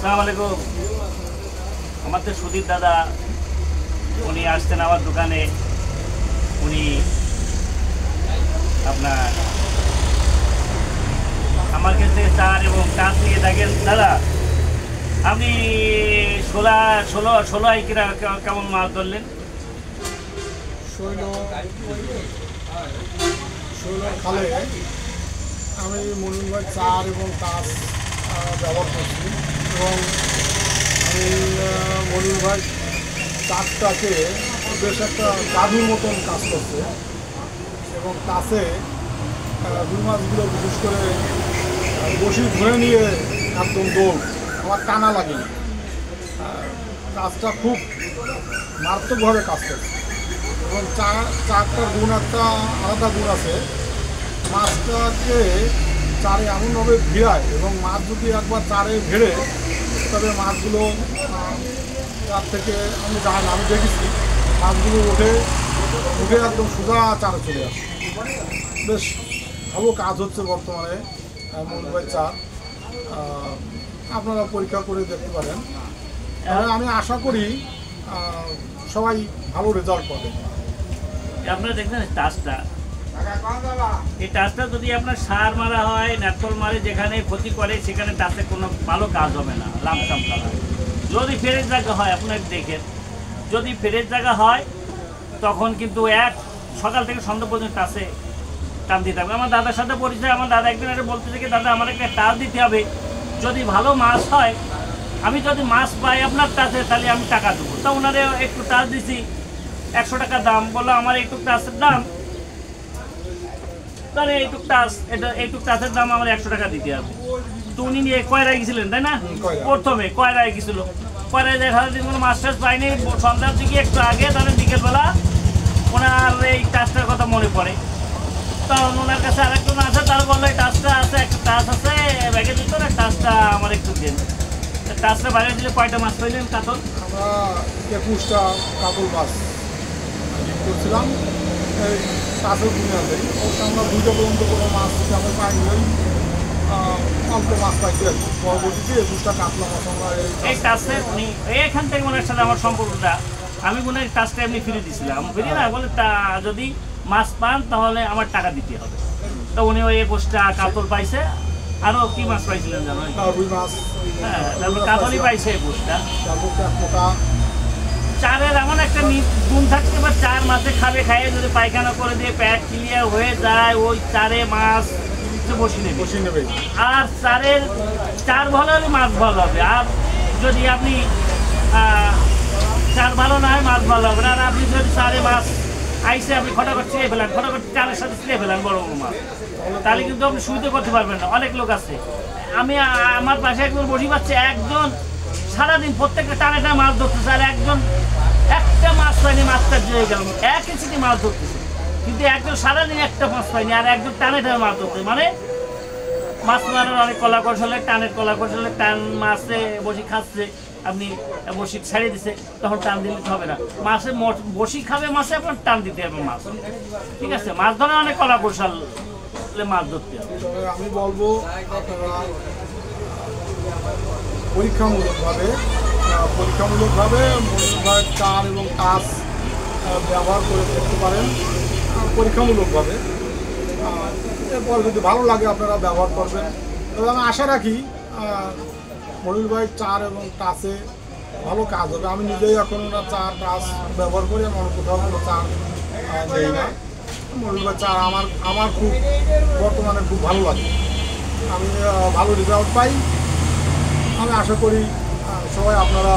আসসালামু আলাইকুম। আমাদের সুদীপ দাদা উনি আসছেন আমার দোকানে। উনি আপনার আমার কাছ থেকে চার এবং চার থেকে দেখেন দাদা আপনি ষোলো ষোলো ষোলো আইকিরা কেমন মাছ ধরলেন? ষোলোর খালে আমি মনির ভাই চার এবং কাজ ব্যবহার করছি এবং আমি মনির ভাই চারটাকে বেশ একটা জাদুর মতন কাজ করছে এবং কাছে রুই মাছগুলো বিশেষ করে বসি ধরে নিয়ে একদম দৌড় আমার টানা লাগেনি। কাজটা খুব মারাত্মকভাবে কাজ করছে এবং চারটার গুণ একটা আলাদা গুণ আছে। মাছটাকে চারে এমনভাবে ভিড়ায় এবং মাছ যদি একবার চারে ভিড়ে তবে মাছগুলো তার থেকে আমি জানি আমি দেখেছি মাছগুলো উঠে একদম সোজা চারে চলে আসে। বেশ ভালো কাজ হচ্ছে বর্তমানে মনির চার। আপনারা পরীক্ষা করে দেখতে পারেন। আমি আশা করি সবাই ভালো রেজাল্ট পাবে। আপনারা দেখবেন টাচটা, এই টাচটা যদি আপনার সার মারা হয়, ন্যাটকল মারে, যেখানে ক্ষতি করে সেখানে টাচে কোনো ভালো কাজ হবে না, লামসাম কাজ হয়। যদি ফ্রেশ জায়গা হয় আপনার দেখেন, যদি ফ্রেশ জায়গা হয় তখন কিন্তু এক সকাল থেকে সন্ধ্যা পর্যন্ত টাচে টান দিতে হবে। আমার দাদার সাথে পরিচয়, আমার দাদা একদিন এটা বলতে থেকে দাদা আমার একটা টাচ দিতে হবে, যদি ভালো মাছ হয় আমি যদি মাছ পাই আপনার টাচে তাহলে আমি টাকা দেবো। তা ওনারে একটু টাচ দিছি, 100 টাকা দাম, বললো আমার এইটুক টাচের দাম, তাহলে এইটুক টাচের দাম আমার 100 টাকা দিতে হবে। তো উনি নিয়ে কয়রায় গেছিলেন তাই না? প্রথমে কয়রায় গেছিল, কয়রায় দেখা দিন কোনো মাছ টাছ পাইনি। সন্ধ্যার দিকে একটু আগে তাহলে বিকেলবেলা ওনার এই টাচটার কথা মনে পড়ে। তখন ওনার কাছে আরেকজন আছে, তারা বললো এই টাচটা আছে, একটা টাচ আছে ব্যাগের ভিতরে, টাচটা আমার একটু দেন। টাচটা বাইরে দিলে কয়টা মাছ পাইলেন কাতল? আমরা 21টা কাতল মাছ করছিলাম এই টাচের দুনিয়াতে। অবশ্য আমরা 2টা পর্যন্ত কোনো মাছ তেমন পাইনি, অল্প মাছ পাইছি আর কি। পরবর্তীতে 21টা কাতলা মাছ আমরা এই টাচে উনি এখান থেকে ওনার সাথে আমার সম্পর্কটা, আমি মনে হয় টাচটা এমনি ফিরে দিয়েছিলাম, ফিরে না বলে তা যদি মাছ পান তাহলে আমার টাকা দিতে হবে। তো উনি ওই 21টা কাতল পাইছে। আরো কি মাছ পাইছিলেন জানো? রুই মাছ, হ্যাঁ, তারপর কাতলই পাইছে 21টা। তারপর চারের এমন একটা গুণ থাকতে পারে, চার মাছে খাইয়ে যদি পায়খানা করে দিয়ে পেট ক্লিয়ার হয়ে যায়, ওই চারে মাছ বসে নেবে। আর চার ভালো হলে মাছ ভালো হবে। আর যদি আপনি চার ভালো না হয় মাছ ভালো হবে না। আর আপনি যদি চারে মাছ আইসে আপনি খটাখট ছিঁড়ে ফেলেন, খটাখট চারের সাথে ছিঁড়ে ফেলেন বড় বড় মাছ, তাহলে কিন্তু আপনি সুবিধা করতে পারবেন না। অনেক লোক আছে, আমার পাশে একজন বসি পাচ্ছে, একজন সারাদিন প্রত্যেকটা টানে মাছ ধরতেছে, আর একজন একটা মাছ পায়নি, মাছটা জয়ে গেল, এক ইঞ্চিতে মাছ ধরতেছে, কিন্তু একজন সারাদিন একটা মাছ পায়নি আর একজন টানে মাছ ধরতে। মানে মাছ মারার অনেক কলা কৌশলে, টানের কলা কৌশলে, টান মাছে বসি খাচ্ছে, আপনি বসি ছেড়ে দিছে, তখন টান দিলে হবে না। মাছে বসি খাবে মাছে, আপনার টান দিতে হবে মাছ। ঠিক আছে, মাছ ধরার অনেক কলা কৌশল মাছ ধরতে হবে। আমি বলবো আপনারা পরীক্ষামূলকভাবে মনির ভাই চার এবং কাজ ব্যবহার করে দেখতে পারেন পরীক্ষামূলকভাবে। এরপর যদি ভালো লাগে আপনারা ব্যবহার করবেন। তবে আমি আশা রাখি মনির ভাই চার এবং টাচে ভালো কাজ হবে। আমি নিজেই এখন ওরা চার টাচ ব্যবহার করি, আমি অন্য কোথাও কোনো চার নেই না। মনির ভাই চার আমার খুব বর্তমানে খুব ভালো লাগে, আমি ভালো রেজাল্ট পাই। আমি আশা করি সবাই আপনারা